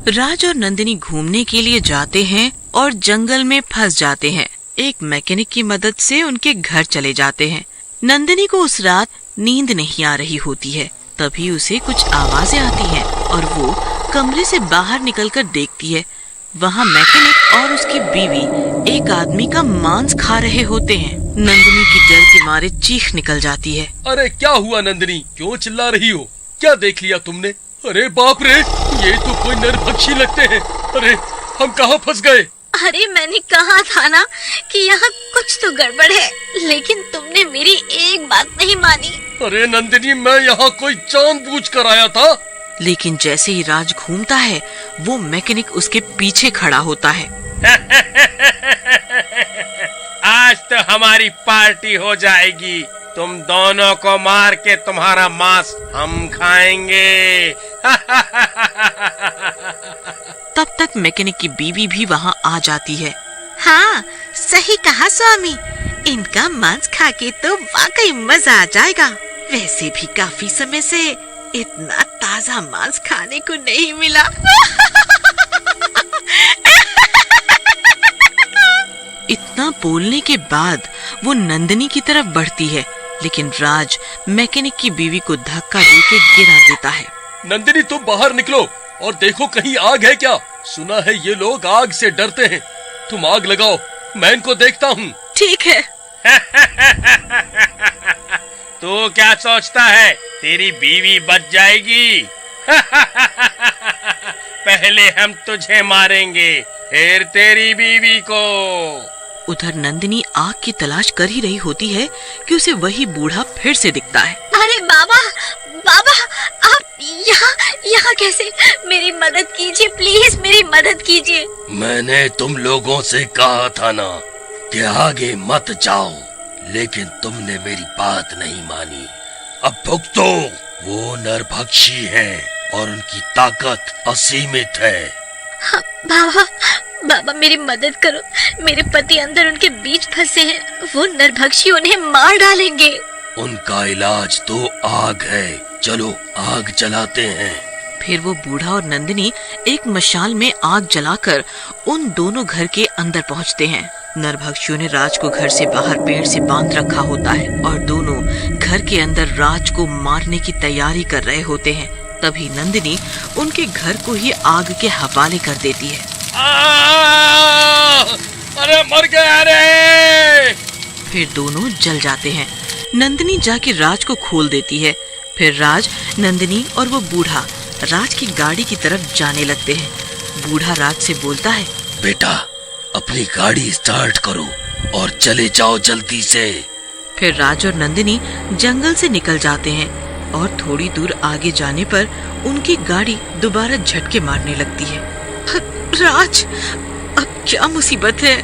राज और नंदिनी घूमने के लिए जाते हैं और जंगल में फंस जाते हैं। एक मैकेनिक की मदद से उनके घर चले जाते हैं। नंदिनी को उस रात नींद नहीं आ रही होती है। तभी उसे कुछ आवाजें आती हैं और वो कमरे से बाहर निकलकर देखती है। वहाँ मैकेनिक और उसकी बीवी एक आदमी का मांस खा रहे होते हैं। नंदिनी की डर के मारे चीख निकल जाती है। अरे क्या हुआ नंदिनी, क्यों चिल्ला रही हो? क्या देख लिया तुमने? अरे बाप रे, ये तो कोई नरभक्षी लगते हैं। अरे हम कहाँ फंस गए? अरे मैंने कहा था ना कि यहाँ कुछ तो गड़बड़ है, लेकिन तुमने मेरी एक बात नहीं मानी। अरे नंदिनी, मैं यहाँ कोई जानबूझकर आया था। लेकिन जैसे ही राज घूमता है वो मैकेनिक उसके पीछे खड़ा होता है। आज तो हमारी पार्टी हो जाएगी। तुम दोनों को मार के तुम्हारा मांस हम खाएंगे। तब तक मैकेनिक की बीवी भी वहाँ आ जाती है। हाँ सही कहा स्वामी, इनका मांस खा के तो वाकई मजा आ जाएगा। वैसे भी काफी समय से इतना ताजा मांस खाने को नहीं मिला। इतना बोलने के बाद वो नंदिनी की तरफ बढ़ती है, लेकिन राज मैकेनिक की बीवी को धक्का देके गिरा देता है। नंदिनी तुम बाहर निकलो और देखो कहीं आग है क्या। सुना है ये लोग आग से डरते हैं। तुम आग लगाओ, मैं इनको देखता हूँ। ठीक है। तू क्या सोचता है तेरी बीवी बच जाएगी? पहले हम तुझे मारेंगे, फिर तेरी बीवी को। उधर नंदिनी आग की तलाश कर ही रही होती है कि उसे वही बूढ़ा फिर से दिखता है। अरे बाबा, बाबा आप यहाँ कैसे? मेरी मदद कीजिए प्लीज, मेरी मदद कीजिए। मैंने तुम लोगों से कहा था ना कि आगे मत जाओ, लेकिन तुमने मेरी बात नहीं मानी। अब भुगतो। वो नरभक्षी हैं और उनकी ताकत असीमित है। हाँ, बाबा मेरी मदद करो। मेरे पति अंदर उनके बीच फंसे हैं। वो नरभक्षी उन्हें मार डालेंगे। उनका इलाज तो आग है। चलो आग जलाते हैं। फिर वो बूढ़ा और नंदिनी एक मशाल में आग जलाकर उन दोनों घर के अंदर पहुंचते हैं। नरभक्षियों ने राज को घर से बाहर पेड़ से बांध रखा होता है और दोनों घर के अंदर राज को मारने की तैयारी कर रहे होते हैं। तभी नंदिनी उनके घर को ही आग के हवाले कर देती है। अरे मर गया रे! फिर दोनों जल जाते हैं। नंदिनी जाके राज को खोल देती है। फिर राज, नंदिनी और वो बूढ़ा राज की गाड़ी की तरफ जाने लगते हैं। बूढ़ा राज से बोलता है, बेटा अपनी गाड़ी स्टार्ट करो और चले जाओ जल्दी से। फिर राज और नंदिनी जंगल से निकल जाते हैं और थोड़ी दूर आगे जाने पर उनकी गाड़ी दोबारा झटके मारने लगती है। राज, अब क्या मुसीबत है?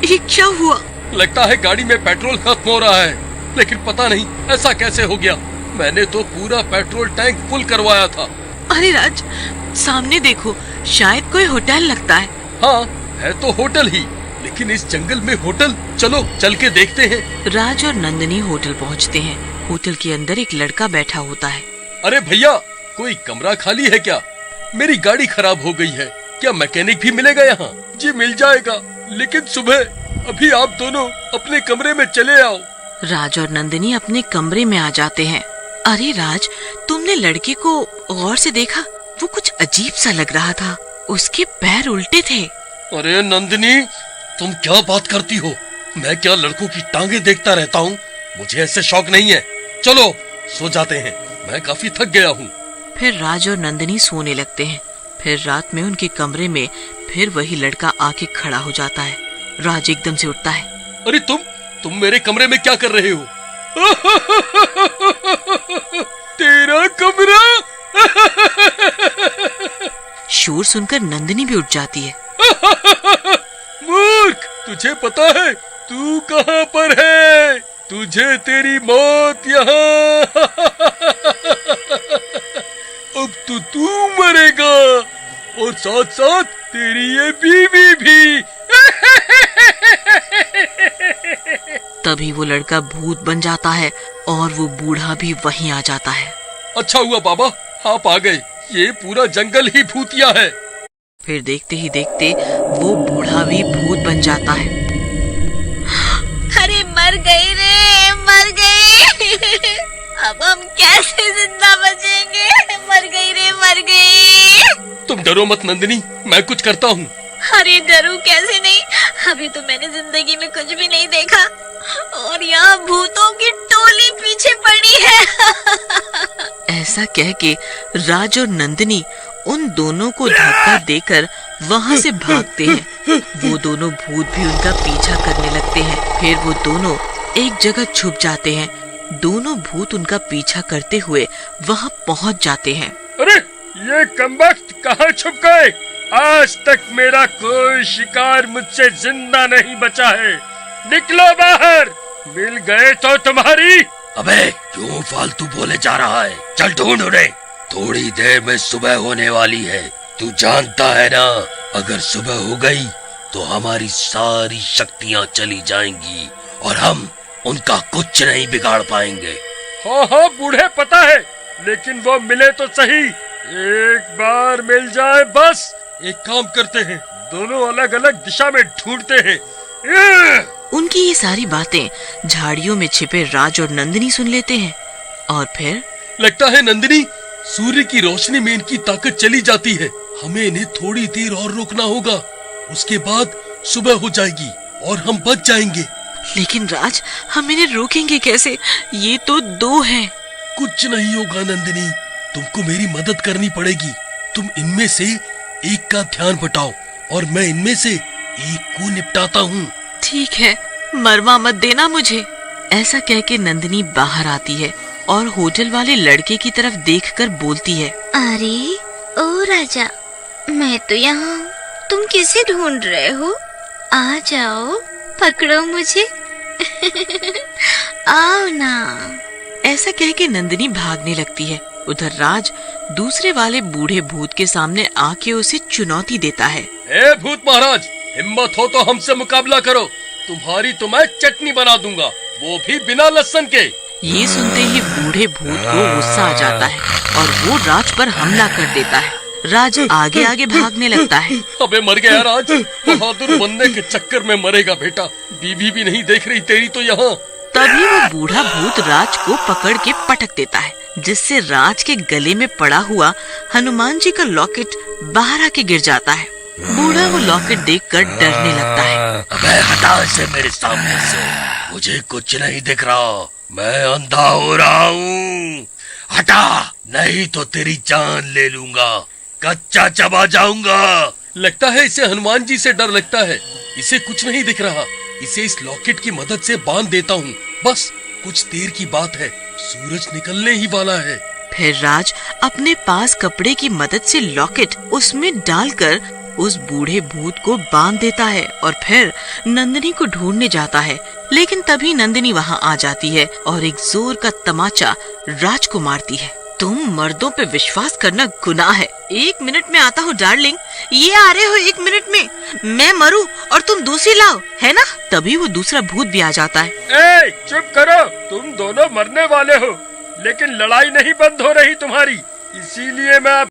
ये क्या हुआ? लगता है गाड़ी में पेट्रोल खत्म हो रहा है, लेकिन पता नहीं ऐसा कैसे हो गया। मैंने तो पूरा पेट्रोल टैंक फुल करवाया था। अरे राज, सामने देखो, शायद कोई होटल लगता है। हाँ है तो होटल ही, लेकिन इस जंगल में होटल, चलो चल के देखते हैं। राज और नंदिनी होटल पहुँचते हैं। होटल के अंदर एक लड़का बैठा होता है। अरे भैया, कोई कमरा खाली है क्या? मेरी गाड़ी खराब हो गई है, क्या मैकेनिक भी मिलेगा यहाँ? जी मिल जाएगा, लेकिन सुबह। अभी आप दोनों अपने कमरे में चले आओ। राज और नंदिनी अपने कमरे में आ जाते हैं। अरे राज, तुमने लड़के को गौर से देखा? वो कुछ अजीब सा लग रहा था। उसके पैर उल्टे थे। अरे नंदिनी, तुम क्या बात करती हो? मैं क्या लड़कों की टांगे देखता रहता हूँ? मुझे ऐसे शौक नहीं है। चलो सो जाते हैं, मैं काफी थक गया हूँ। फिर राज और नंदिनी सोने लगते हैं। फिर रात में उनके कमरे में फिर वही लड़का आके खड़ा हो जाता है। राज एकदम से उठता है। अरे तुम मेरे कमरे में क्या कर रहे हो? तेरा कमरा? शोर सुनकर नंदिनी भी उठ जाती है। मूर्ख, तुझे पता है तू कहाँ पर है? तुझे तेरी मौत यहाँ। अब तो तू मरेगा और साथ साथ तेरी ये बीवी भी। तभी वो लड़का भूत बन जाता है और वो बूढ़ा भी वहीं आ जाता है। अच्छा हुआ बाबा आप आ गए, ये पूरा जंगल ही भूतिया है। फिर देखते ही देखते वो बूढ़ा भी भूत बन जाता है। अरे मर गई रे, मर गई। अब हम कैसे जिंदा बचेंगे? मर गई रे, मर गई। तुम डरो मत नंदिनी, मैं कुछ करता हूँ। अरे डरूं कैसे नहीं, अभी तो मैंने जिंदगी में कुछ भी नहीं देखा और यहाँ भूतों की टोली पीछे पड़ी है। ऐसा कह के राज और नंदिनी उन दोनों को धक्का देकर वहाँ से भागते हैं। वो दोनों भूत भी उनका पीछा करने लगते हैं। फिर वो दोनों एक जगह छुप जाते हैं। दोनों भूत उनका पीछा करते हुए वहाँ पहुँच जाते हैं। अरे ये कमबख्त कहाँ छुप गए? आज तक मेरा कोई शिकार मुझसे जिंदा नहीं बचा है। निकलो बाहर, मिल गए तो तुम्हारी। अबे क्यों फालतू बोले जा रहा है? चल ढूंढ उन्हें, थोड़ी देर में सुबह होने वाली है। तू जानता है ना, अगर सुबह हो गई तो हमारी सारी शक्तियाँ चली जाएंगी और हम उनका कुछ नहीं बिगाड़ पाएंगे। हाँ हाँ बूढ़े, पता है, लेकिन वो मिले तो सही, एक बार मिल जाए बस। एक काम करते हैं, दोनों अलग अलग दिशा में ढूंढते हैं। उनकी ये सारी बातें झाड़ियों में छिपे राज और नंदिनी सुन लेते हैं। और फिर लगता है नंदिनी, सूर्य की रोशनी में इनकी ताकत चली जाती है। हमें इन्हें थोड़ी देर और रोकना होगा, उसके बाद सुबह हो जाएगी और हम बच जाएंगे। लेकिन राज, हम इन्हें रोकेंगे कैसे? ये तो दो हैं। कुछ नहीं होगा नंदिनी, तुमको मेरी मदद करनी पड़ेगी। तुम इनमें से एक का ध्यान बटाओ और मैं इनमें से एक को निपटाता हूँ। ठीक है, मरवा मत देना मुझे। ऐसा कह के नंदिनी बाहर आती है और होटल वाले लड़के की तरफ देखकर बोलती है, अरे ओ राजा, मैं तो यहाँ हूँ, तुम किसे ढूंढ रहे हो? आ जाओ, पकड़ो मुझे। आओ ना। ऐसा कह के नंदिनी भागने लगती है। उधर राज दूसरे वाले बूढ़े भूत के सामने आके उसे चुनौती देता है। ए भूत महाराज, हिम्मत हो तो हमसे मुकाबला करो, तुम्हारी तो मैं चटनी बना दूंगा, वो भी बिना लहसुन के। ये सुनते ही बूढ़े भूत को गुस्सा आ जाता है और वो राज पर हमला कर देता है। राज आगे आगे भागने लगता है। अबे मर गया राज, बहादुर बनने के चक्कर में मरेगा बेटा। बीवी भी नहीं देख रही तेरी तो यहाँ। तभी वो बूढ़ा भूत राज को पकड़ के पटक देता है, जिससे राज के गले में पड़ा हुआ हनुमान जी का लॉकेट बाहर आके गिर जाता है। बूढ़ा वो लॉकेट देखकर डरने लगता है। अबे हटा इसे मेरे सामने से, मुझे कुछ नहीं दिख रहा, मैं अंधा हो रहा हूँ। हटा, नहीं तो तेरी जान ले लूंगा, कच्चा चबा जाऊंगा। लगता है इसे हनुमान जी से डर लगता है, इसे कुछ नहीं दिख रहा। इसे इस लॉकेट की मदद से बांध देता हूँ, बस कुछ देर की बात है, सूरज निकलने ही वाला है। फिर राज अपने पास कपड़े की मदद से लॉकेट उसमें डालकर उस बूढ़े भूत को बांध देता है और फिर नंदिनी को ढूंढने जाता है। लेकिन तभी नंदिनी वहाँ आ जाती है और एक जोर का तमाचा राज को मारती है। तुम मर्दों पे विश्वास करना गुनाह है। 1 मिनट में आता हूँ डार्लिंग, ये आ रहे हो 1 मिनट में, मैं मरूं और तुम दूसरी लाओ, है ना? तभी वो दूसरा भूत भी आ जाता है। ए, चुप करो, तुम दोनों मरने वाले हो, लेकिन लड़ाई नहीं बंद हो रही तुम्हारी, इसीलिए मैं